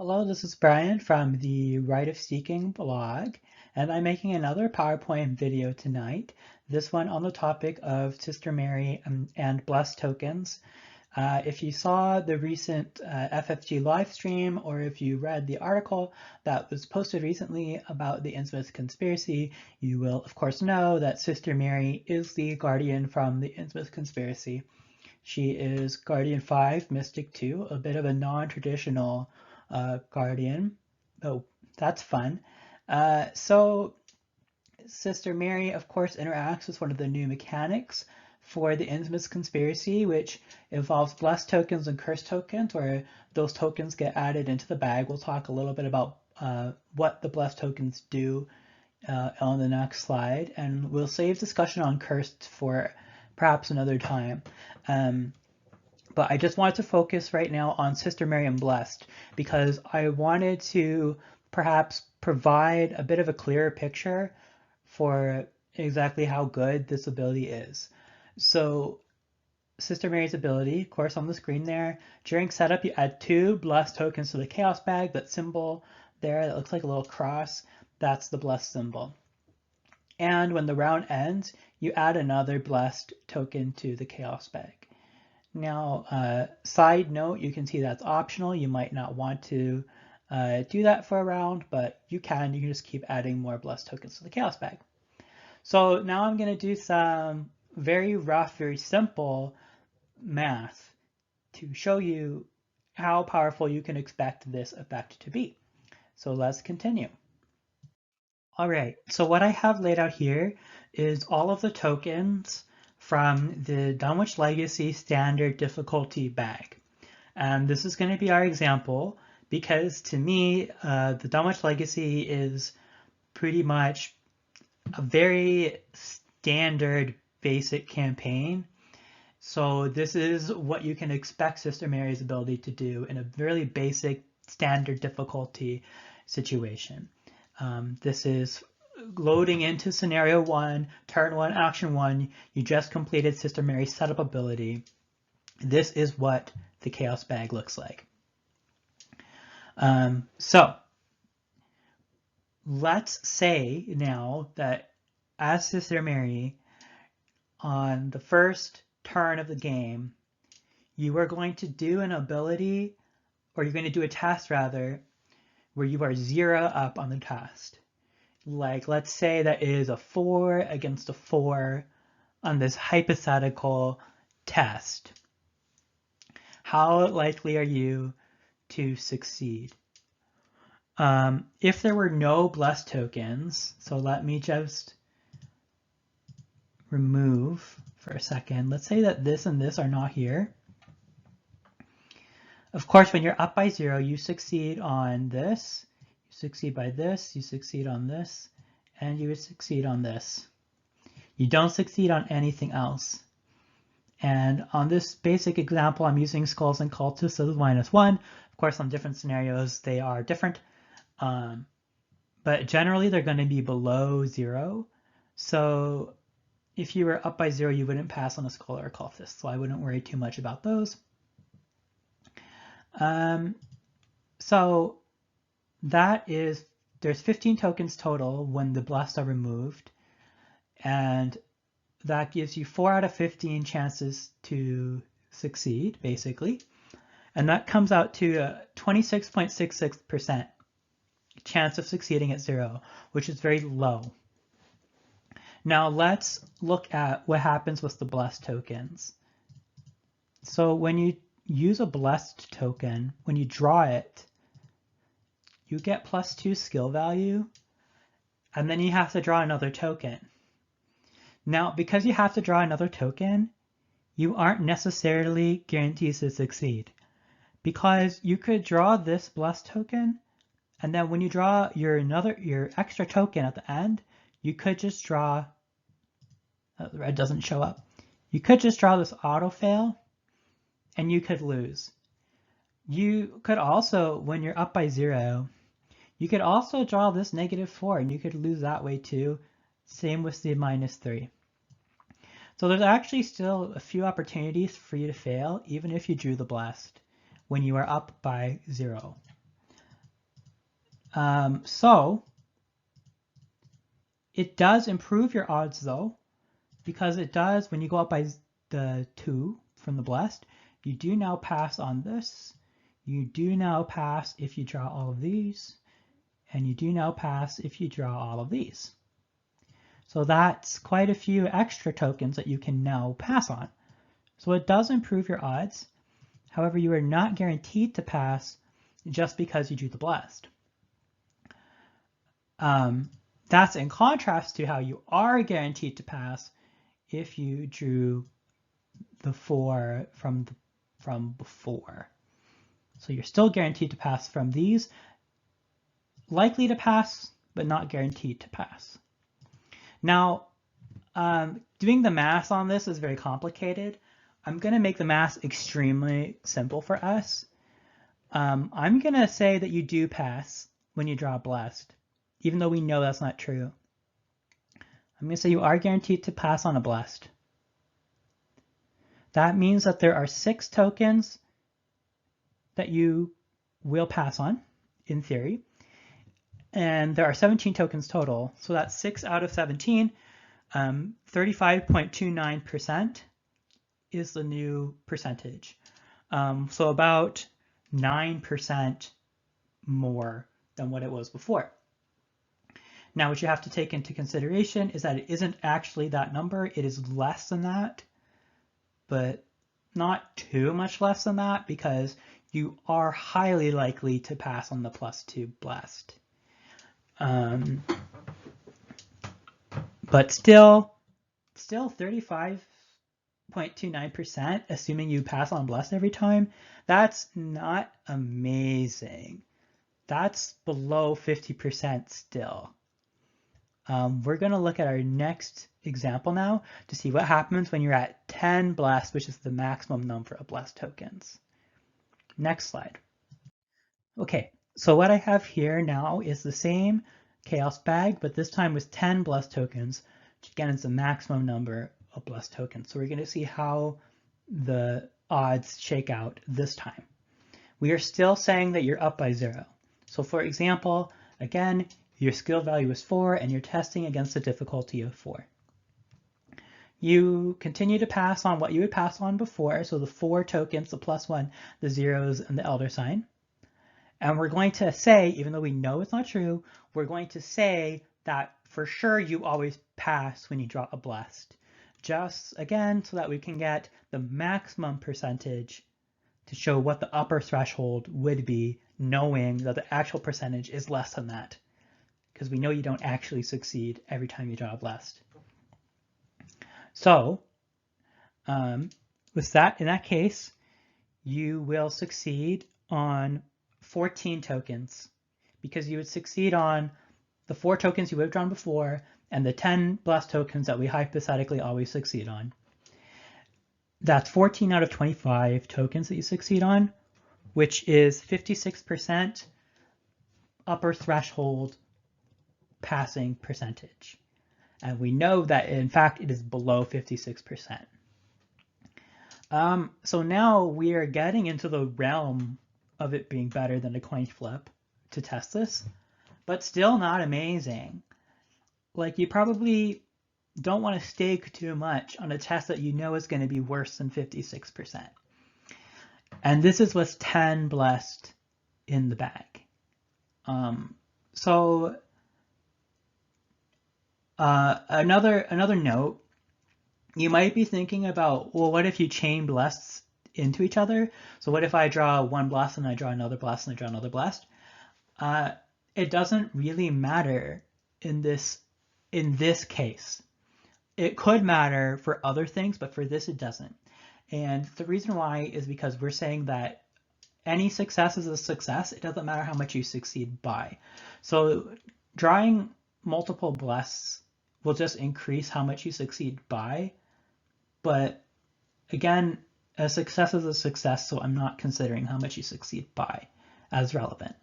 Hello, this is Brian from the Rite of Seeking blog, and I'm making another PowerPoint video tonight, this one on the topic of Sister Mary and Blessed tokens. If you saw the recent FFG live stream, or if you read the article that was posted recently about the Innsmouth Conspiracy, you will of course know that Sister Mary is the guardian from the Innsmouth Conspiracy. She is Guardian 5, Mystic 2, a bit of a non-traditional guardian. Oh, that's fun. So Sister Mary, of course, interacts with one of the new mechanics for the Innsmouth Conspiracy, which involves blessed tokens and cursed tokens, where those tokens get added into the bag. We'll talk a little bit about what the blessed tokens do on the next slide, and we'll save discussion on cursed for perhaps another time. But I just wanted to focus right now on Sister Mary and Blessed because I wanted to perhaps provide a bit of a clearer picture for exactly how good this ability is. So Sister Mary's ability, of course, on the screen there. During setup, you add 2 Blessed tokens to the Chaos bag. That symbol there that looks like a little cross, that's the Blessed symbol. And when the round ends, you add another Blessed token to the Chaos bag. Now, side note, you can see that's optional. You might not want to do that for a round, but you can. You can just keep adding more Blessed tokens to the Chaos bag. So now I'm going to do some very rough, very simple math to show you how powerful you can expect this effect to be. So let's continue. All right, so what I have laid out here is all of the tokens from the Dunwich Legacy standard difficulty bag. And this is going to be our example because to me, the Dunwich Legacy is pretty much a very standard basic campaign. So this is what you can expect Sister Mary's ability to do in a really basic standard difficulty situation. This is loading into scenario 1, turn 1, action 1. You just completed Sister Mary's setup ability. This is what the Chaos bag looks like. So let's say now that as Sister Mary, on the first turn of the game, you are going to do an ability, or you're going to do a task rather, where you are 0 up on the task. Like, let's say that is a 4 against a 4 on this hypothetical test. How likely are you to succeed? If there were no blessed tokens, so let me just remove for a second. Let's say that this and this are not here. Of course, when you're up by 0, you succeed on this, you succeed by this, you succeed on this, and you would succeed on this. You don't succeed on anything else. And on this basic example, I'm using skulls and cultists as -1. Of course, on different scenarios, they are different. But generally, they're going to be below 0. So if you were up by 0, you wouldn't pass on a skull or a cultist. So I wouldn't worry too much about those. So that is, there's 15 tokens total when the blessed are removed, and that gives you 4 out of 15 chances to succeed, basically, and that comes out to a 26.66% chance of succeeding at 0, which is very low. Now let's look at what happens with the blessed tokens. So when you use a blessed token, when you draw it, you get +2 skill value, and then you have to draw another token. Now, because you have to draw another token, you aren't necessarily guaranteed to succeed, because you could draw this blessed token, and then when you draw your extra token at the end, you could just draw, the red doesn't show up, you could just draw this auto fail, and you could lose. You could also, when you're up by 0, you could also draw this -4, and you could lose that way too. Same with the -3. So there's actually still a few opportunities for you to fail, even if you drew the blessed, when you are up by 0. So it does improve your odds though, because it does, when you go up by the 2 from the blessed, you do now pass on this. You do now pass if you draw all of these, and you do now pass if you draw all of these. So that's quite a few extra tokens that you can now pass on. So it does improve your odds. However, you are not guaranteed to pass just because you drew the blessed. That's in contrast to how you are guaranteed to pass if you drew the 4 from before. So you're still guaranteed to pass from these, likely to pass, but not guaranteed to pass. Now, doing the math on this is very complicated. I'm going to make the math extremely simple for us. I'm going to say that you do pass when you draw blessed, even though we know that's not true. I'm going to say you are guaranteed to pass on a blessed. That means that there are 6 tokens that you will pass on, in theory. And there are 17 tokens total. So that's 6 out of 17. 35.29% is the new percentage. So about 9% more than what it was before. Now, what you have to take into consideration is that it isn't actually that number. It is less than that, but not too much less than that, because you are highly likely to pass on the +2 blessed. But still 35.29%, assuming you pass on blessed every time, that's not amazing. That's below 50% still. We're going to look at our next example now to see what happens when you're at 10 blessed, which is the maximum number of blessed tokens. Next slide. Okay, so what I have here now is the same chaos bag, but this time with 10 blessed tokens, which again is the maximum number of blessed tokens. So we're going to see how the odds shake out this time. We are still saying that you're up by 0. So for example, again, your skill value is 4 and you're testing against a difficulty of 4. You continue to pass on what you would pass on before, so the 4 tokens, the +1, the zeros, and the elder sign. And we're going to say, even though we know it's not true, we're going to say that for sure you always pass when you draw a blessed. Just again, so that we can get the maximum percentage to show what the upper threshold would be, knowing that the actual percentage is less than that, because we know you don't actually succeed every time you draw a blessed. So with that, in that case, you will succeed on 14 tokens, because you would succeed on the 4 tokens you would have drawn before and the 10 blessed tokens that we hypothetically always succeed on. That's 14 out of 25 tokens that you succeed on, which is 56% upper threshold passing percentage. And we know that in fact it is below 56%. So now we are getting into the realm of it being better than a coin flip to test this, but still not amazing. Like, you probably don't want to stake too much on a test that you know is going to be worse than 56%. And this is with 10 blessed in the bag. Another note, you might be thinking about, well, what if you chain blessed into each other? So what if I draw one blessed and I draw another blessed and I draw another blessed? It doesn't really matter in this case. It could matter for other things, but for this it doesn't. And the reason why is because we're saying that any success is a success. It doesn't matter how much you succeed by. So drawing multiple blesseds will just increase how much you succeed by. But again, a success is a success, so I'm not considering how much you succeed by as relevant.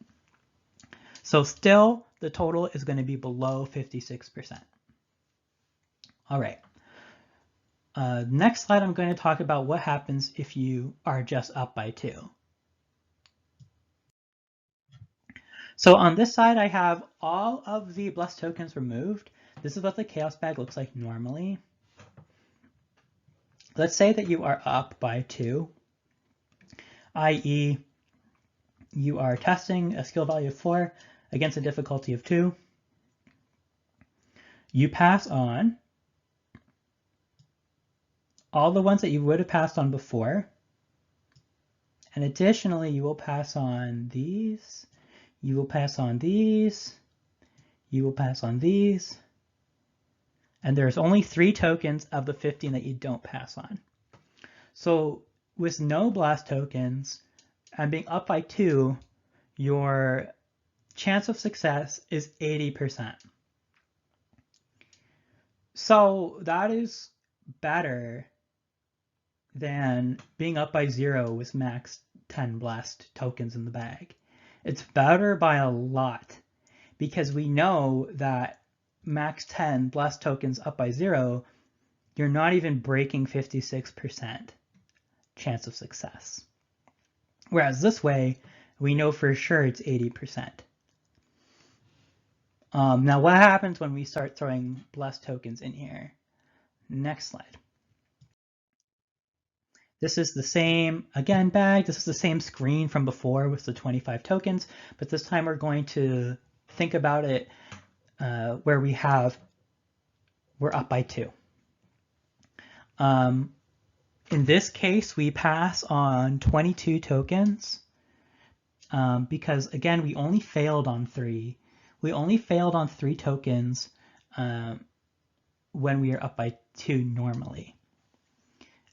So still, the total is going to be below 56%. All right. Next slide, I'm going to talk about what happens if you are just up by 2. So on this side, I have all of the blessed tokens removed. This is what the chaos bag looks like normally. Let's say that you are up by 2, i.e. you are testing a skill value of 4 against a difficulty of 2. You pass on all the ones that you would have passed on before. And additionally, you will pass on these, you will pass on these, you will pass on these, and there's only 3 tokens of the 15 that you don't pass on. So with no blast tokens and being up by 2, your chance of success is 80%. So that is better than being up by 0 with max 10 blast tokens in the bag. It's better by a lot because we know that max 10 blast tokens up by 0, you're not even breaking 56% chance of success. Whereas this way, we know for sure it's 80%. Now what happens when we start throwing blessed tokens in here? Next slide. This is the same, again, bag. This is the same screen from before with the 25 tokens, but this time we're going to think about it where we're up by 2. In this case, we pass on 22 tokens because, again, we only failed on 3. We only failed on 3 tokens when we are up by 2 normally.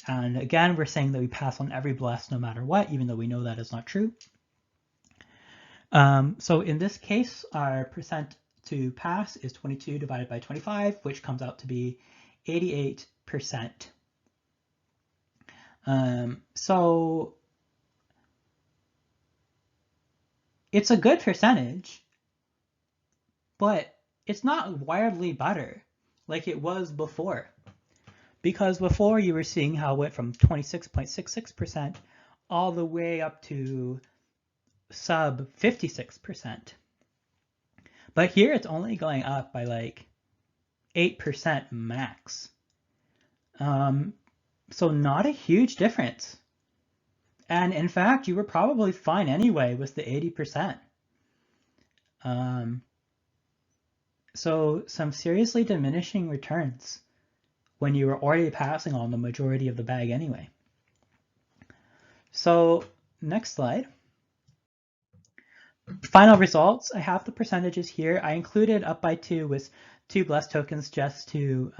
And again, we're saying that we pass on every bless no matter what, even though we know that is not true. So in this case, our percent to pass is 22 divided by 25, which comes out to be 88%. So it's a good percentage, but it's not wildly better like it was before. Because before you were seeing how it went from 26.66% all the way up to sub 56%. But here it's only going up by like 8% max. So not a huge difference. And in fact, you were probably fine anyway with the 80%. So some seriously diminishing returns when you were already passing on the majority of the bag anyway. So next slide. Final results. I have the percentages here. I included up by 2 with 2 blessed tokens just to,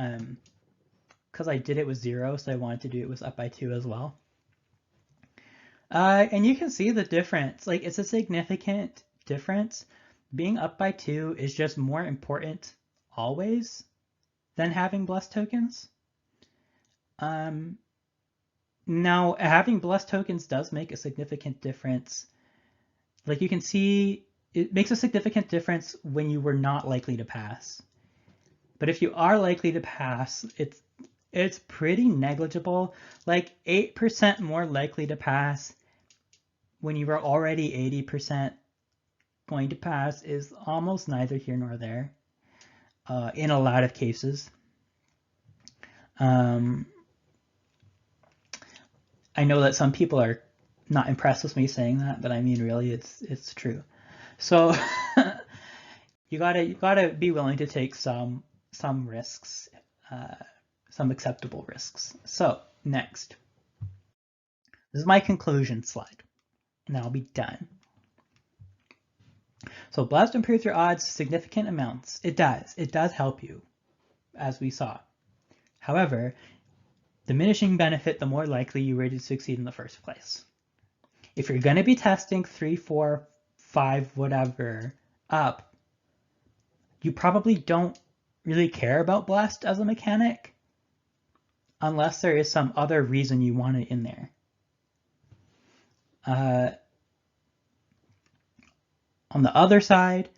because I did it with 0, so I wanted to do it with up by 2 as well. And you can see the difference. Like, it's a significant difference. Being up by 2 is just more important always than having blessed tokens. Now, having blessed tokens does make a significant difference. Like you can see, it makes a significant difference when you were not likely to pass. But if you are likely to pass, it's pretty negligible. Like 8% more likely to pass when you were already 80% going to pass is almost neither here nor there in a lot of cases. I know that some people are not impressed with me saying that, but I mean, really, it's true. So you gotta be willing to take some risks, some acceptable risks. So next, this is my conclusion slide. And I'll be done. So blast improves your odds significant amounts. It does help you, as we saw. However, diminishing benefit the more likely you were to succeed in the first place. If you're going to be testing 3, 4, 5, whatever up, you probably don't really care about blast as a mechanic unless there is some other reason you want it in there. On the other side,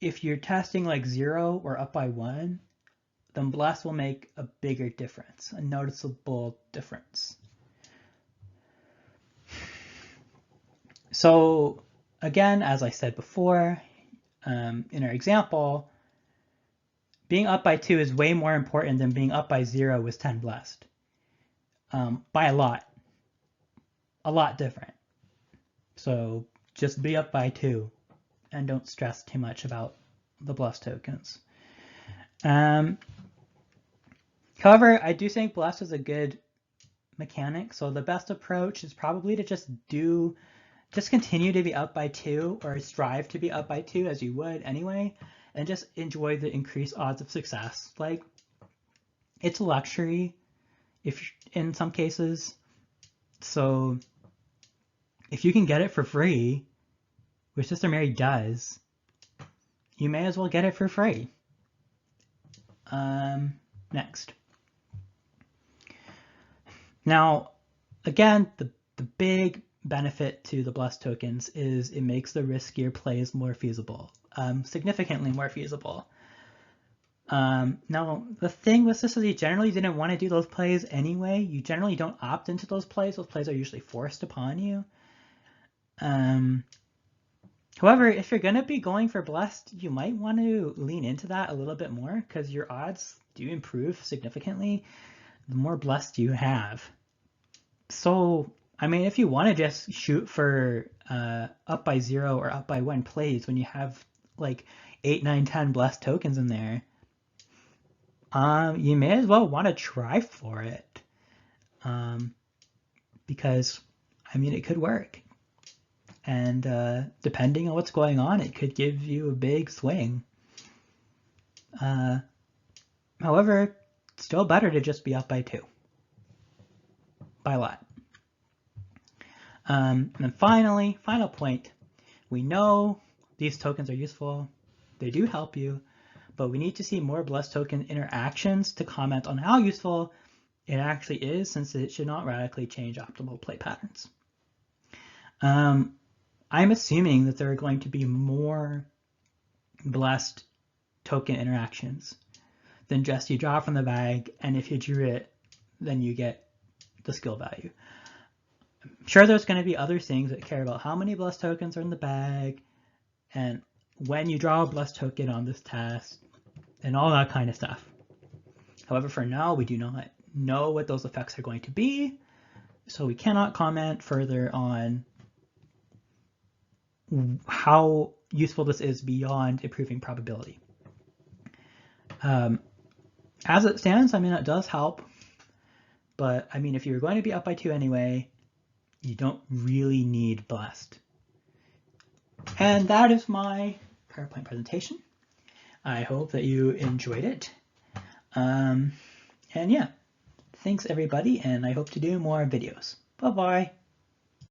if you're testing like 0 or up by 1, then blast will make a bigger difference, a noticeable difference. So again, as I said before, in our example, being up by 2 is way more important than being up by 0 with 10 blessed. By a lot different. So just be up by 2 and don't stress too much about the blessed tokens. However, I do think blessed is a good mechanic, so the best approach is probably to just continue to be up by 2 or strive to be up by 2 as you would anyway, and just enjoy the increased odds of success. Like, it's a luxury in some cases, so if you can get it for free, which Sister Mary does, you may as well get it for free. Next. Now, again, the big benefit to the blessed tokens is it makes the riskier plays more feasible, significantly more feasible. Now, the thing with this is you generally didn't want to do those plays anyway. You generally don't opt into those plays. Those plays are usually forced upon you. However, if you're going to be going for blessed, you might want to lean into that a little bit more because your odds do improve significantly the more blessed you have. So, I mean, if you want to just shoot for up by 0 or up by 1 plays when you have like 8, 9, 10 blessed tokens in there, you may as well want to try for it. Because, I mean, it could work. And depending on what's going on, it could give you a big swing. However, it's still better to just be up by 2. By a lot. And then finally, final point. We know these tokens are useful. They do help you. But we need to see more blessed token interactions to comment on how useful it actually is, since it should not radically change optimal play patterns. I'm assuming that there are going to be more blessed token interactions than just you draw from the bag, and if you drew it, then you get the skill value. I'm sure there's going to be other things that care about how many blessed tokens are in the bag, and when you draw a blessed token on this test, and all that kind of stuff. However, for now, we do not know what those effects are going to be, so we cannot comment further on how useful this is beyond improving probability. As it stands, I mean, it does help, but I mean, if you're going to be up by 2 anyway, you don't really need blessed. And that is my PowerPoint presentation. I hope that you enjoyed it. And yeah, thanks everybody, and I hope to do more videos. Bye-bye.